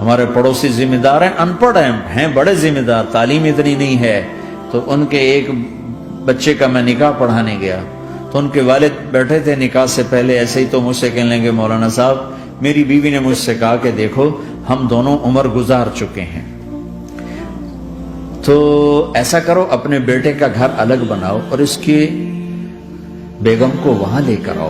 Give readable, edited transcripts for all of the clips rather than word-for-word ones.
ہمارے پڑوسی ذمہ دار ہیں، ان پڑھ ہیں بڑے ذمہ دار، تعلیم اتنی نہیں ہے، تو ان کے ایک بچے کا میں نکاح پڑھانے گیا تو ان کے والد بیٹھے تھے نکاح سے پہلے، ایسے ہی تو مجھ سے کہنے لگے مولانا صاحب میری بیوی نے مجھ سے کہا کہ دیکھو ہم دونوں عمر گزار چکے ہیں، تو ایسا کرو اپنے بیٹے کا گھر الگ بناؤ اور اس کی بیگم کو وہاں لے کر آؤ،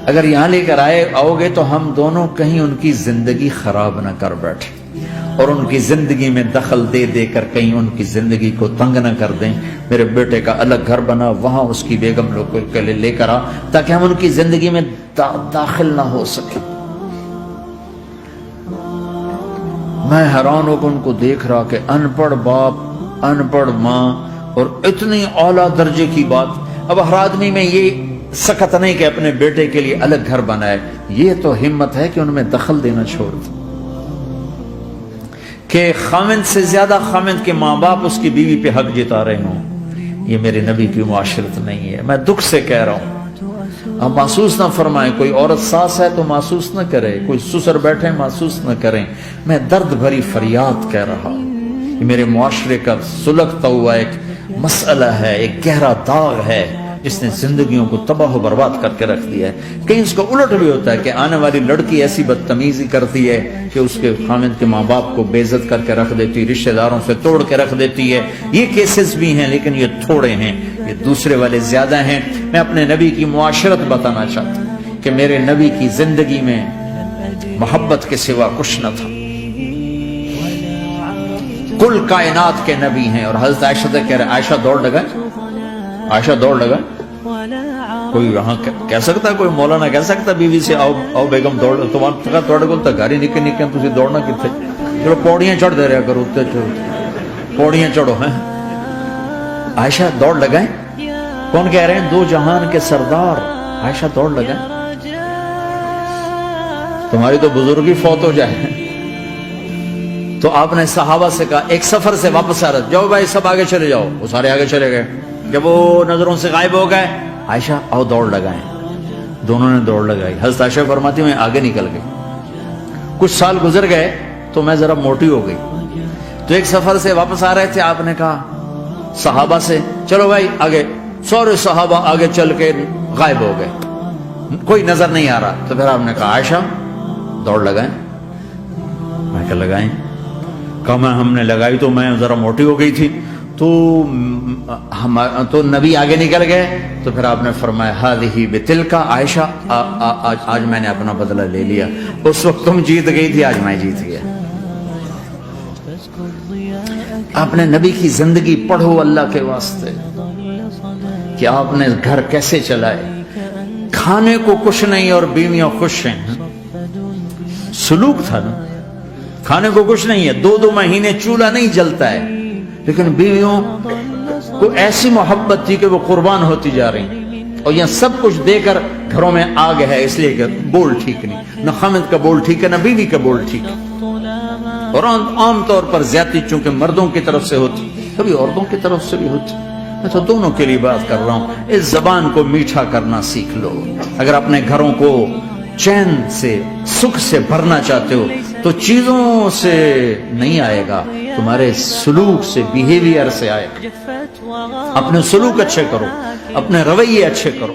اگر یہاں لے کر آؤ گے تو ہم دونوں کہیں ان کی زندگی خراب نہ کر بیٹھے اور ان کی زندگی میں دخل دے دے کر کہیں ان کی زندگی کو تنگ نہ کر دیں، میرے بیٹے کا الگ گھر بنا، وہاں اس کی بیگم لوگ کے لیے لے کر آ تاکہ ہم ان کی زندگی میں داخل نہ ہو سکے۔ میں حیران ہو کر ان کو دیکھ رہا کہ ان پڑھ باپ، ان پڑھ ماں، اور اتنی اعلیٰ درجے کی بات۔ اب ہر آدمی میں یہ سخت نہیں کہ اپنے بیٹے کے لیے الگ گھر بنائے، یہ تو ہمت ہے کہ ان میں دخل دینا چھوڑ دے، کہ خاوند سے زیادہ خاوند کے ماں باپ اس کی بیوی پہ حق جتا رہے ہوں، یہ میرے نبی کی معاشرت نہیں ہے۔ میں دکھ سے کہہ رہا ہوں، آپ محسوس نہ فرمائیں، کوئی عورت ساس ہے تو محسوس نہ کرے، کوئی سسر بیٹھے محسوس نہ کریں، میں درد بھری فریاد کہہ رہا ہوں۔ یہ میرے معاشرے کا سلگتا ہوا ایک مسئلہ ہے، ایک گہرا داغ ہے جس نے زندگیوں کو تباہ و برباد کر کے رکھ دیا ہے۔ کہیں اس کا الٹ بھی ہوتا ہے کہ آنے والی لڑکی ایسی بدتمیزی کرتی ہے کہ اس کے خاوند کے ماں باپ کو بے عزت کر کے رکھ دیتی، رشتہ داروں سے توڑ کے رکھ دیتی ہے۔ یہ کیسز بھی ہیں لیکن یہ تھوڑے ہیں، یہ دوسرے والے زیادہ ہیں۔ میں اپنے نبی کی معاشرت بتانا چاہتا ہوں کہ میرے نبی کی زندگی میں محبت کے سوا کچھ نہ تھا، کل کائنات کے نبی ہیں۔ اور حضرت عائشہ سے کہہ رہے عائشہ دوڑ لگائے، عائشہ دوڑ لگا۔ کوئی یہاں کہہ سکتا ہے، کوئی مولانا کہہ سکتا بیوی سے آؤ بیگم دوڑ، تمہارے کو گھر ہی نکے تھی دوڑنا کتنے، چلو پوڑیاں چڑھ دے رہا کرو، پوڑیاں چڑھو ہیں۔ عائشہ دوڑ لگائیں، کون کہہ رہے ہیں؟ دو جہان کے سردار عائشہ دوڑ لگائیں۔ تمہاری تو بزرگی فوت ہو جائے۔ تو آپ نے صحابہ سے کہا ایک سفر سے واپس آ رہا، جاؤ بھائی سب آگے چلے جاؤ، وہ سارے آگے چلے گئے۔ جب وہ نظروں سے غائب ہو گئے، عائشہ آؤ دوڑ لگائیں، دونوں نے دوڑ لگائی۔ حضرت عائشہ فرماتی میں آگے نکل گئی، کچھ سال گزر گئے تو میں ذرا موٹی ہو گئی، تو ایک سفر سے واپس آ رہے تھے، آپ نے کہا صحابہ سے چلو بھائی آگے، سارے صحابہ آگے چل کے غائب ہو گئے، کوئی نظر نہیں آ رہا، تو پھر آپ نے کہا عائشہ دوڑ لگائیں۔ میں کہا لگائیں، کہا میں ہم نے لگائی تو میں ذرا موٹی ہو گئی تھی، تو نبی آگے نکل گئے، تو پھر آپ نے فرمایا ہذہ بتلک، عائشہ آج میں نے اپنا بدلہ لے لیا، اس وقت تم جیت گئی تھی، آج میں جیت گیا۔ آپ نے نبی کی زندگی پڑھو اللہ کے واسطے کہ آپ نے گھر کیسے چلائے، کھانے کو کچھ نہیں اور بیویاں خوش ہیں، سلوک تھا نا، کھانے کو کچھ نہیں ہے، 2 مہینے چولہا نہیں جلتا ہے، لیکن بیویوں کو ایسی محبت تھی کہ وہ قربان ہوتی جا رہی، اور یہاں سب کچھ دے کر گھروں میں آگ ہے، اس لیے کہ بول ٹھیک نہیں، نہ خامد کا بول ٹھیک ہے نہ بیوی کا بول ٹھیک ہے۔ اور عام طور پر زیادتی چونکہ مردوں کی طرف سے ہوتی، کبھی عورتوں کی طرف سے بھی ہوتی، میں تو دونوں کے لیے بات کر رہا ہوں۔ اس زبان کو میٹھا کرنا سیکھ لو، اگر اپنے گھروں کو چین سے سکھ سے بھرنا چاہتے ہو تو چیزوں سے نہیں آئے گا، تمہارے سلوک سے، بیہیویئر سے آئے گا۔ اپنے سلوک اچھے کرو، اپنے رویے اچھے کرو۔